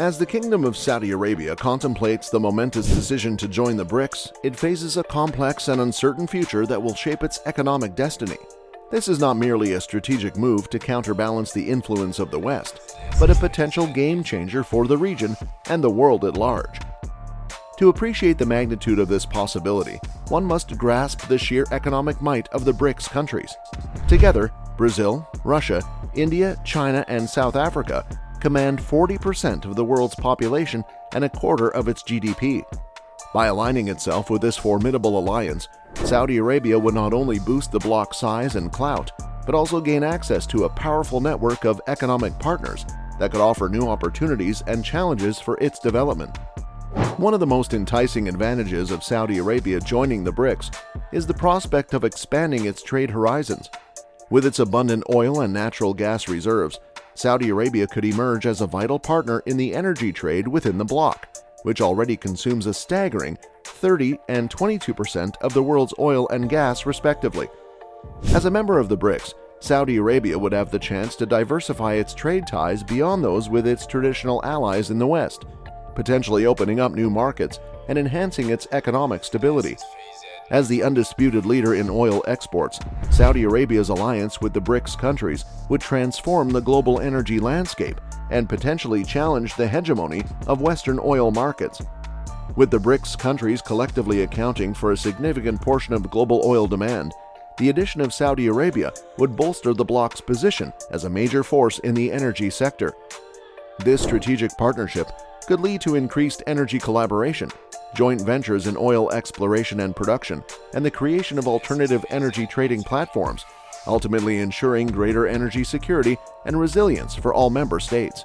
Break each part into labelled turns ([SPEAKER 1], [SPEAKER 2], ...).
[SPEAKER 1] As the Kingdom of Saudi Arabia contemplates the momentous decision to join the BRICS, it faces a complex and uncertain future that will shape its economic destiny. This is not merely a strategic move to counterbalance the influence of the West, but a potential game-changer for the region and the world at large. To appreciate the magnitude of this possibility, one must grasp the sheer economic might of the BRICS countries. Together, Brazil, Russia, India, China, and South Africa command 40% of the world's population and a quarter of its GDP. By aligning itself with this formidable alliance, Saudi Arabia would not only boost the bloc's size and clout, but also gain access to a powerful network of economic partners that could offer new opportunities and challenges for its development. One of the most enticing advantages of Saudi Arabia joining the BRICS is the prospect of expanding its trade horizons. With its abundant oil and natural gas reserves, Saudi Arabia could emerge as a vital partner in the energy trade within the bloc, which already consumes a staggering 30% and 22% of the world's oil and gas respectively. As a member of the BRICS, Saudi Arabia would have the chance to diversify its trade ties beyond those with its traditional allies in the West, potentially opening up new markets and enhancing its economic stability. As the undisputed leader in oil exports, Saudi Arabia's alliance with the BRICS countries would transform the global energy landscape and potentially challenge the hegemony of Western oil markets. With the BRICS countries collectively accounting for a significant portion of global oil demand, the addition of Saudi Arabia would bolster the bloc's position as a major force in the energy sector. This strategic partnership could lead to increased energy collaboration, joint ventures in oil exploration and production, and the creation of alternative energy trading platforms, ultimately ensuring greater energy security and resilience for all member states.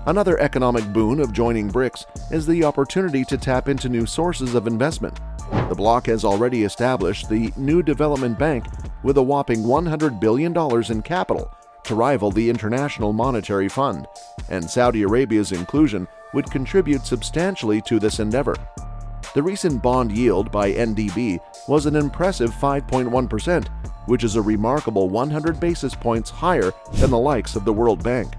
[SPEAKER 1] Another economic boon of joining BRICS is the opportunity to tap into new sources of investment. The bloc has already established the New Development Bank with a whopping $100 billion in capital to rival the International Monetary Fund, and Saudi Arabia's inclusion would contribute substantially to this endeavor. The recent bond yield by NDB was an impressive 5.1%, which is a remarkable 100 basis points higher than the likes of the World Bank.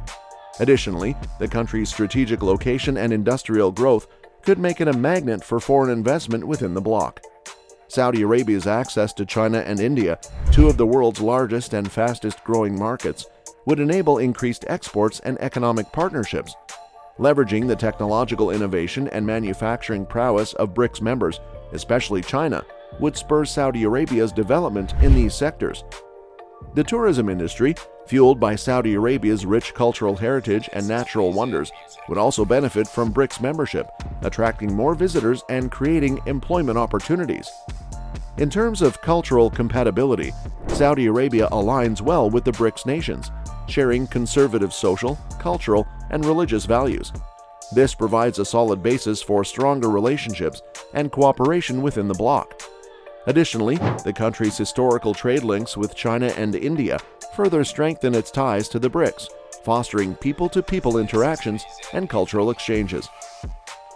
[SPEAKER 1] Additionally, the country's strategic location and industrial growth could make it a magnet for foreign investment within the bloc. Saudi Arabia's access to China and India, two of the world's largest and fastest-growing markets, would enable increased exports and economic partnerships. Leveraging the technological innovation and manufacturing prowess of BRICS members, especially China, would spur Saudi Arabia's development in these sectors. The tourism industry, fueled by Saudi Arabia's rich cultural heritage and natural wonders, would also benefit from BRICS membership, attracting more visitors and creating employment opportunities. In terms of cultural compatibility, Saudi Arabia aligns well with the BRICS nations, sharing conservative social, cultural, and religious values. This provides a solid basis for stronger relationships and cooperation within the bloc. Additionally, the country's historical trade links with China and India further strengthen its ties to the BRICS, fostering people-to-people interactions and cultural exchanges.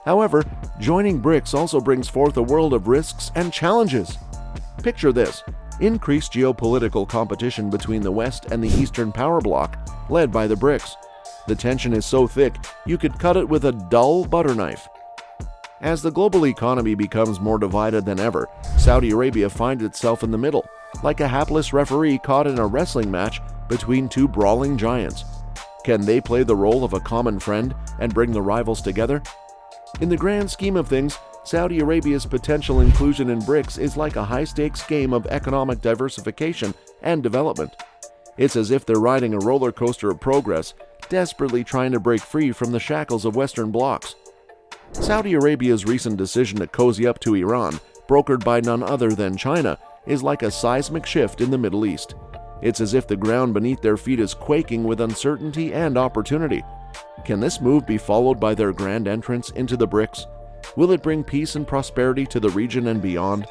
[SPEAKER 1] However, joining BRICS also brings forth a world of risks and challenges. Picture this: increased geopolitical competition between the West and the Eastern power bloc, led by the BRICS. The tension is so thick, you could cut it with a dull butter knife. As the global economy becomes more divided than ever, Saudi Arabia finds itself in the middle, like a hapless referee caught in a wrestling match between two brawling giants. Can they play the role of a common friend and bring the rivals together? In the grand scheme of things, Saudi Arabia's potential inclusion in BRICS is like a high-stakes game of economic diversification and development. It's as if they're riding a roller coaster of progress, desperately trying to break free from the shackles of Western blocs. Saudi Arabia's recent decision to cozy up to Iran, brokered by none other than China, is like a seismic shift in the Middle East. It's as if the ground beneath their feet is quaking with uncertainty and opportunity. Can this move be followed by their grand entrance into the BRICS? Will it bring peace and prosperity to the region and beyond?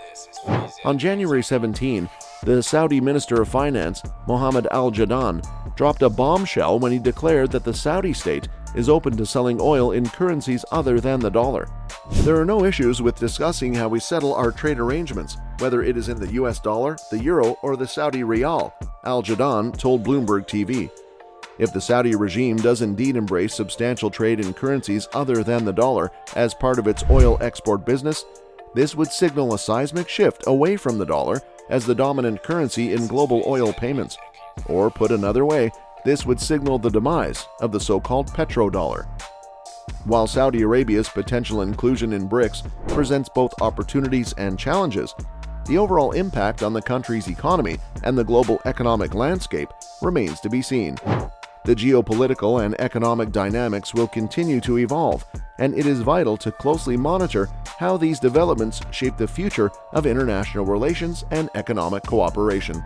[SPEAKER 1] On January 17, the Saudi Minister of Finance, Mohammed al-Jadaan, dropped a bombshell when he declared that the Saudi state is open to selling oil in currencies other than the dollar. There are no issues with discussing how we settle our trade arrangements, whether it is in the US dollar, the euro, or the Saudi rial, al-Jadaan told Bloomberg TV. If the Saudi regime does indeed embrace substantial trade in currencies other than the dollar as part of its oil export business, this would signal a seismic shift away from the dollar as the dominant currency in global oil payments. Or put another way, this would signal the demise of the so-called petrodollar. While Saudi Arabia's potential inclusion in BRICS presents both opportunities and challenges, the overall impact on the country's economy and the global economic landscape remains to be seen. The geopolitical and economic dynamics will continue to evolve, and it is vital to closely monitor how these developments shape the future of international relations and economic cooperation.